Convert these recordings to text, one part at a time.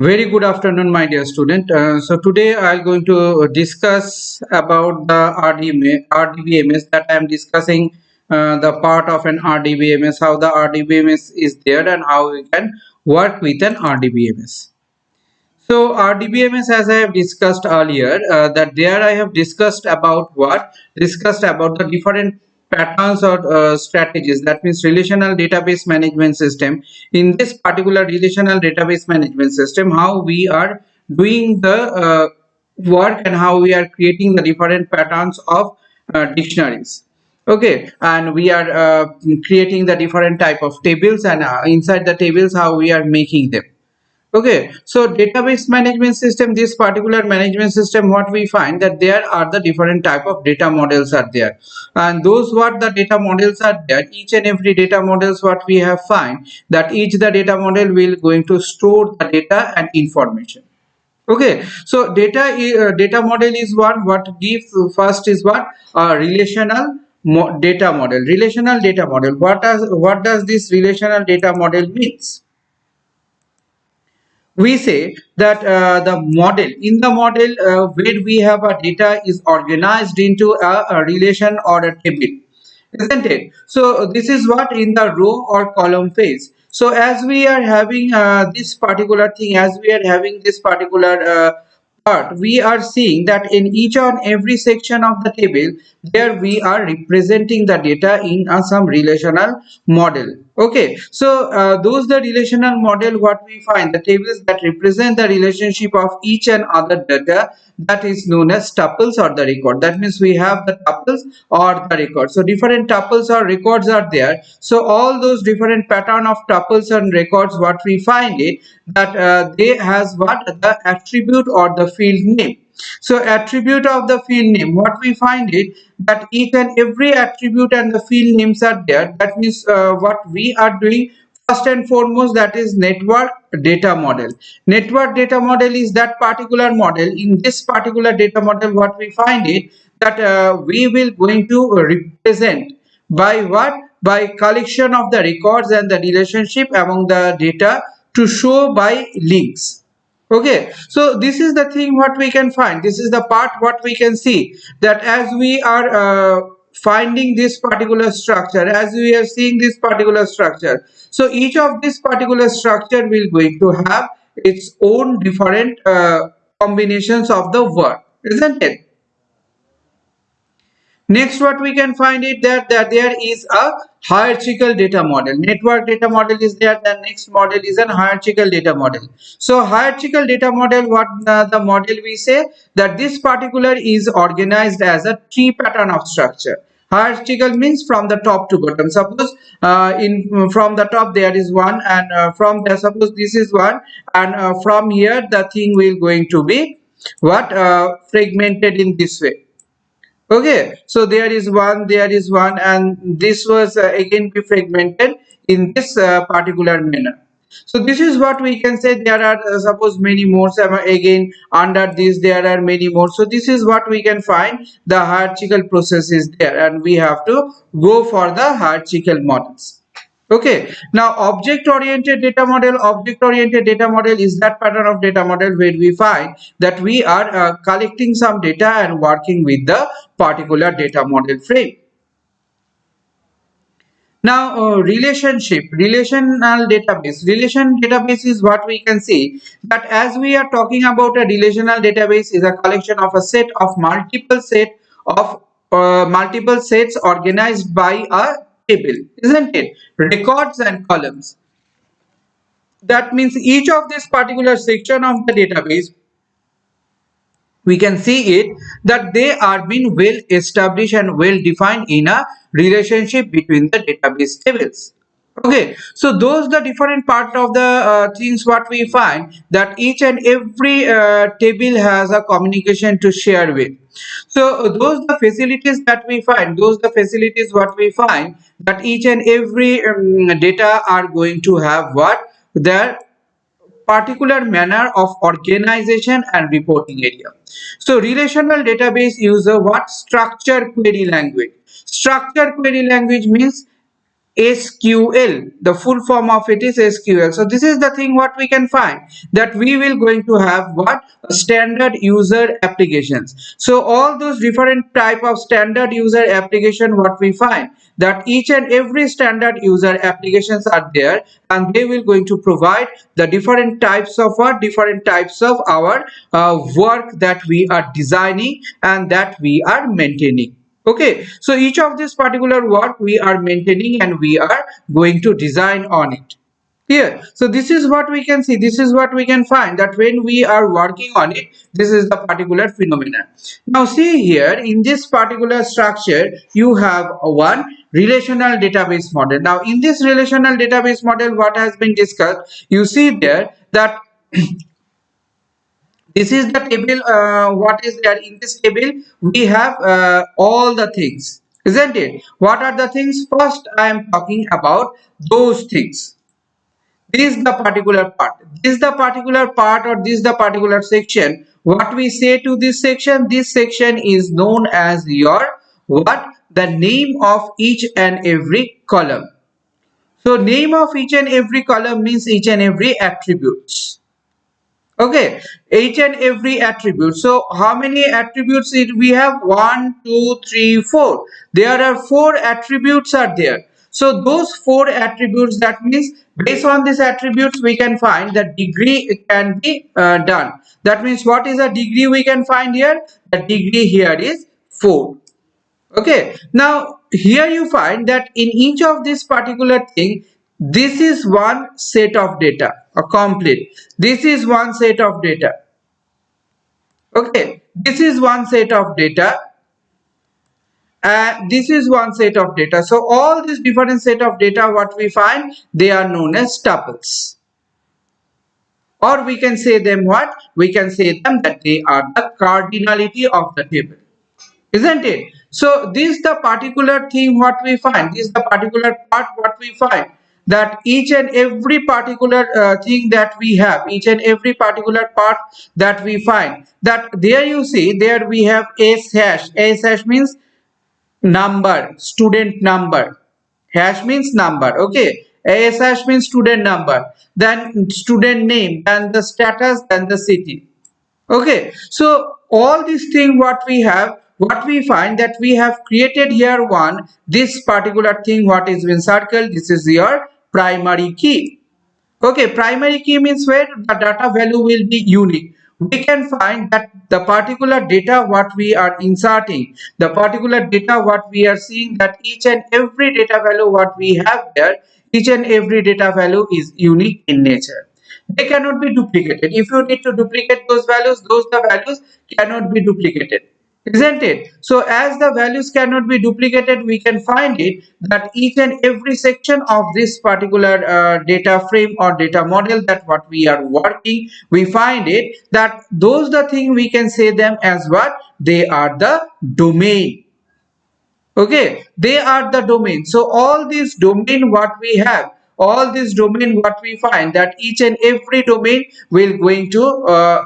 Very good afternoon, my dear student. So today I'm going to discuss about the RDBMS that I am discussing the part of an RDBMS, how the RDBMS is there and how we can work with an RDBMS. So RDBMS, as I have discussed earlier, that there I have discussed about what? Discussed about the different patterns or strategies. That means relational database management system. In this particular relational database management system, how we are doing the work and how we are creating the different patterns of dictionaries. Okay, and we are creating the different type of tables, and inside the tables how we are making them. Okay, so database management system, this particular management system, what we find that there are the different type of data models are there, and those what the data models are there, each and every data models what we have find that each the data model will going to store the data and information. Okay, so data model is one what gives first is what relational data model. Relational data model, what does this relational data model means? We say that the model in the model where we have a data is organized into a relation or a table, isn't it? So this is what in the row or column phase. So as we are having this particular thing, as we are having this particular part, we are seeing that in each and every section of the table, there we are representing the data in some relational model. Okay, so those the relational model what we find the tables that represent the relationship of each and other data, that is known as tuples or the record. That means we have the tuples or the record. So different tuples or records are there. So all those different pattern of tuples and records what we find it that they has what the attribute or the field name. So attribute of the field name, what we find it that each and every attribute and the field names are there. That means what we are doing first and foremost, that is network data model. Network data model is that particular model. In this particular data model, what we find it that we will going to represent by what? By collection of the records and the relationship among the data to show by links. Okay, so this is the thing what we can find. This is the part what we can see that as we are finding this particular structure, as we are seeing this particular structure, so each of this particular structure will going to have its own different combinations of the word, isn't it? Next, what we can find it that there is a hierarchical data model. Network data model is there. The next model is an hierarchical data model. So hierarchical data model, what the model we say that this particular is organized as a tree pattern of structure. Hierarchical means from the top to bottom. Suppose in from the top there is one, and from there suppose this is one, and from here the thing will going to be what fragmented in this way. Okay, so there is one, and this was again be fragmented in this particular manner. So this is what we can say. There are suppose many more. Again under this there are many more. So this is what we can find. The hierarchical process is there, and we have to go for the hierarchical models. Okay, now object oriented data model is that pattern of data model where we find that we are collecting some data and working with the particular data model frame. Now relation database is what we can see that as we are talking about a relational database is a collection of a set of multiple sets organized by a table, isn't it? Records and columns. That means each of this particular section of the database, we can see it that they are being well established and well defined in a relationship between the database tables. Okay, so those the different part of the things what we find that each and every table has a communication to share with. So those the facilities that we find, those the facilities what we find that each and every data are going to have what their particular manner of organization and reporting area. So relational database use a what structure query language. Structure query language means SQL. The full form of it is SQL. So this is the thing what we can find, that we will going to have what, standard user applications. So all those different type of standard user application, what we find, that each and every standard user applications are there, and they will going to provide the different types of what, different types of our work that we are designing and that we are maintaining. Okay, so each of this particular work we are maintaining and we are going to design on it here. So this is what we can see, this is what we can find, that when we are working on it, this is the particular phenomenon. Now see here, in this particular structure you have one relational database model. Now in this relational database model, what has been discussed, you see there that this is the table. What is there in this table, we have all the things, isn't it? What are the things? First I am talking about those things. This is the particular part, this is the particular part, or this is the particular section. What we say to this section, this section is known as your what, the name of each and every column. So name of each and every column means each and every attributes. Okay, each and every attribute. So how many attributes we have? 1, 2, 3, 4. There are 4 attributes are there. So those 4 attributes, that means based on these attributes we can find the degree can be done. That means what is a degree we can find here? The degree here is 4. Okay, now here you find that in each of this particular thing, this is one set of data, a complete, this is one set of data. Okay, this is one set of data, and this is one set of data. So all these different set of data, what we find, they are known as tuples, or we can say them what, we can say them that they are the cardinality of the table, isn't it? So this is the particular thing what we find, this is the particular part what we find, that each and every particular thing that we have, each and every particular part that we find, that there you see, there we have s hash. S hash means number, student number. Hash means number. Okay, s hash means student number, then student name, then the status, then the city. Okay, so all these thing what we have, what we find, that we have created here one, this particular thing what is been circled, this is your primary key. Okay, primary key means where the data value will be unique. We can find that the particular data what we are inserting, the particular data what we are seeing, that each and every data value what we have there, each and every data value is unique in nature. They cannot be duplicated. If you need to duplicate those values, those the values cannot be duplicated, isn't it? So as the values cannot be duplicated, we can find it that each and every section of this particular data frame or data model that what we are working, we find it that those the thing we can say them as what, they are the domain. Okay, they are the domain. So all these domain what we have, all this domain what we find, that each and every domain will going to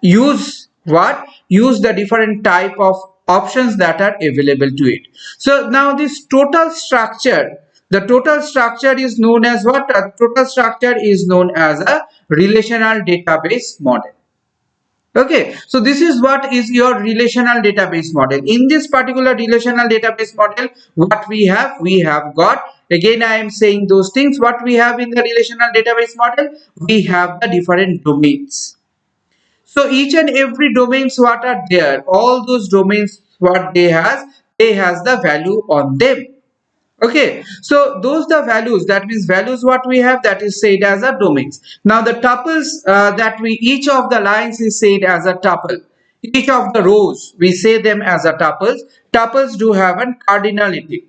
use what, use the different type of options that are available to it. So now this total structure, the total structure is known as what, total structure is known as a relational database model. Okay, so this is what is your relational database model. In this particular relational database model, what we have got, again I am saying those things, what we have in the relational database model, we have the different domains. So each and every domains what are there, all those domains what they has the value on them. Okay, so those the values, that means values what we have, that is said as a domains. Now the tuples that we, each of the lines is said as a tuple, each of the rows we say them as a tuples. Tuples do have a cardinality.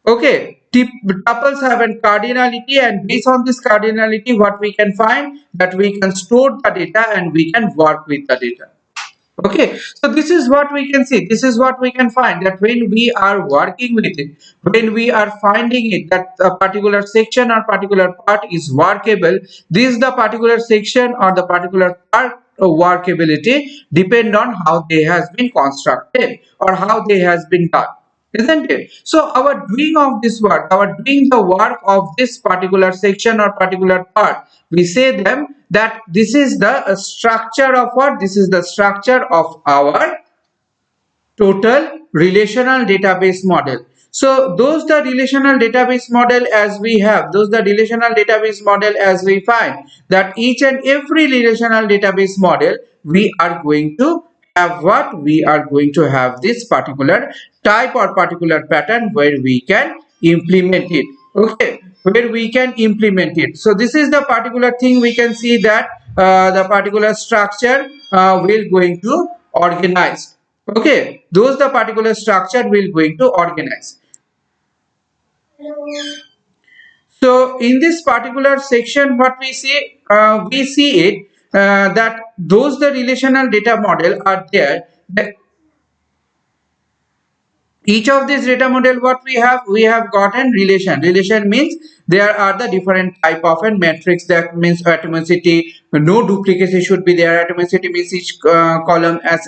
Okay, tuples have a cardinality, and based on this cardinality what we can find, that we can store the data and we can work with the data. Okay, so this is what we can see, this is what we can find, that when we are working with it, when we are finding it that a particular section or particular part is workable, this is the particular section or the particular part of workability depend on how they has been constructed or how they has been done. isn't it? So our doing of this work, our doing the work of this particular section or particular part, we say them that this is the structure of what? This is the structure of our total relational database model. So those the relational database model as we have, those the relational database model as we find that each and every relational database model we are going to have what? We are going to have this particular type or particular pattern where we can implement it. Okay, where we can implement it. So this is the particular thing we can see that the particular structure will going to organize. Okay, those the particular structure we're going to organize. So in this particular section, what we see it that those the relational data model are there. Each of these data model what we have gotten relation means there are the different type of and matrix. That means atomicity, no duplicacy should be there. Atomicity means each column as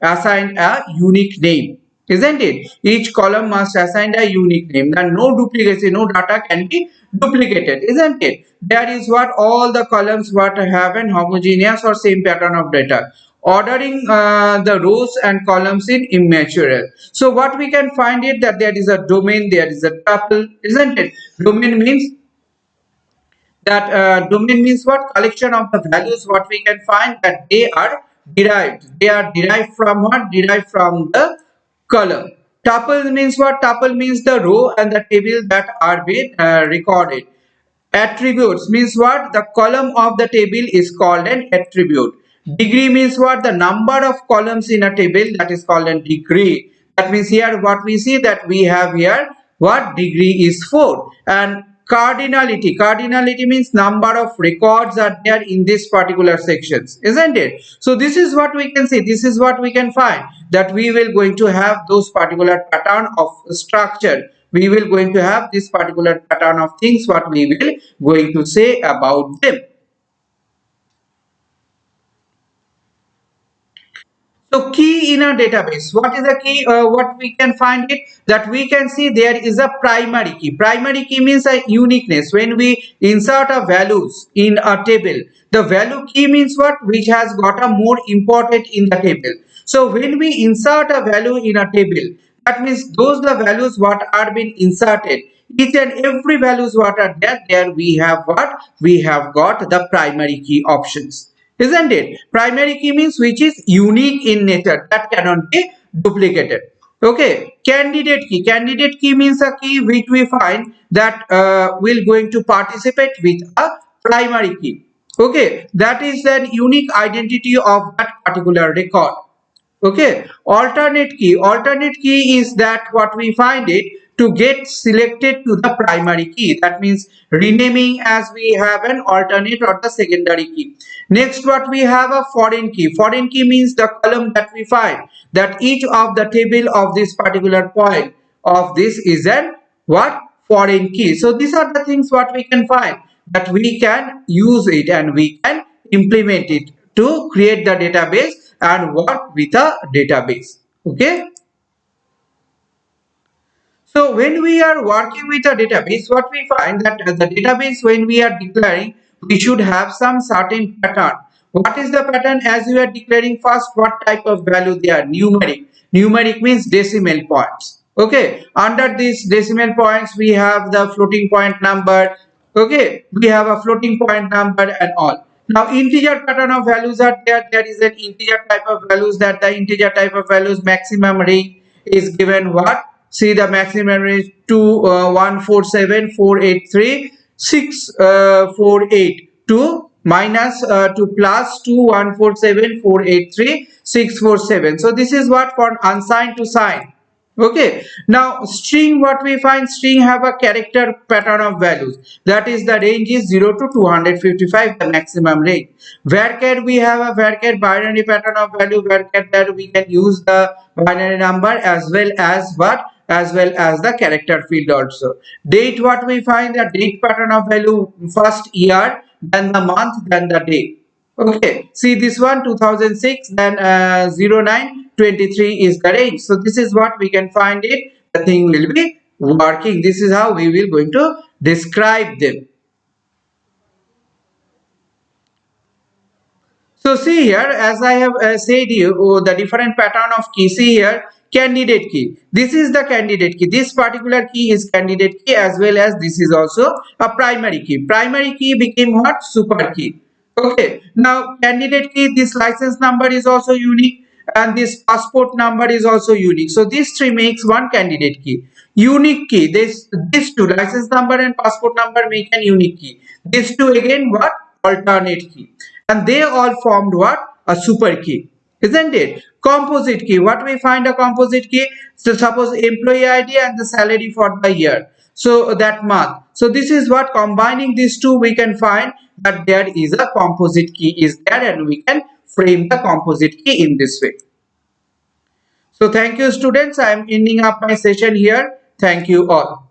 assigned a unique name, isn't it? Each column must assign a unique name, then no duplicacy, no data can be duplicated, isn't it? That is what all the columns what have an homogeneous or same pattern of data. Ordering the rows and columns in immaterial. So what we can find it that there is a domain, there is a tuple, isn't it? Domain means that domain means what? Collection of the values what we can find that they are derived. They are derived from what? Derived from the column. Tuple means what? Tuple means the row and the table that are being recorded. Attributes means what? The column of the table is called an attribute. Degree means what? The number of columns in a table, that is called a degree. That means here what we see that we have here what? Degree is 4. And cardinality. Cardinality means number of records are there in this particular sections, isn't it? So this is what we can see. This is what we can find that we will going to have those particular pattern of structure. We will going to have this particular pattern of things what we will going to say about them. So key in a database, what is the key? What we can find it that we can see there is a primary key. Primary key means a uniqueness. When we insert a values in a table, the value key means what? Which has got a more important in the table. So when we insert a value in a table, that means those the values what are being inserted. Each and every values what are there we have what? We have got the primary key options, isn't it? Primary key means which is unique in nature, that cannot be duplicated. Okay, candidate key means a key which we find that will going to participate with a primary key. Okay, that is the unique identity of that particular record. Okay, alternate key is that what we find it to get selected to the primary key. That means renaming as we have an alternate or the secondary key. Next what we have a foreign key. Foreign key means the column that we find that each of the table of this particular point of this is an what? Foreign key. So these are the things what we can find that we can use it and we can implement it to create the database and work with a database. Okay. So when we are working with a database, what we find that the database when we are declaring, we should have some certain pattern. What is the pattern? As we are declaring first, what type of value they are? Numeric. Numeric means decimal points. Okay. Under these decimal points, we have the floating point number. Okay. We have a floating point number and all. Now integer pattern of values are there. There is an integer type of values that the integer type of values maximum range is given what? See the maximum range to 147,483,648 to minus to plus 2,147,483,647. So this is what for unsigned to signed. Okay, now string, what we find, string have a character pattern of values, that is the range is 0 to 255, the maximum range. Varchar, we have a varchar binary pattern of value. Varchar that we can use the binary number as well as what? As well as the character field also. Date, what we find, the date pattern of value, first year, then the month, then the day. Okay, see this one 2006, then 0923 is the range. So this is what we can find it the thing will be working. This is how we will going to describe them. So see here, as I have said you, the different pattern of key. See here, candidate key. This is the candidate key. This particular key is candidate key, as well as this is also a primary key. Primary key became what? Super key. Okay. Now candidate key, this license number is also unique, and this passport number is also unique. So these three makes one candidate key. Unique key. These two, license number and passport number, make an unique key. These two again what? Alternate key, and they all formed what? A super key, isn't it? Composite key, what we find a composite key? So suppose employee ID and the salary for the year, so that month. So this is what, combining these two we can find that there is a composite key is there, and we can frame the composite key in this way. So thank you students, I am ending up my session here. Thank you all.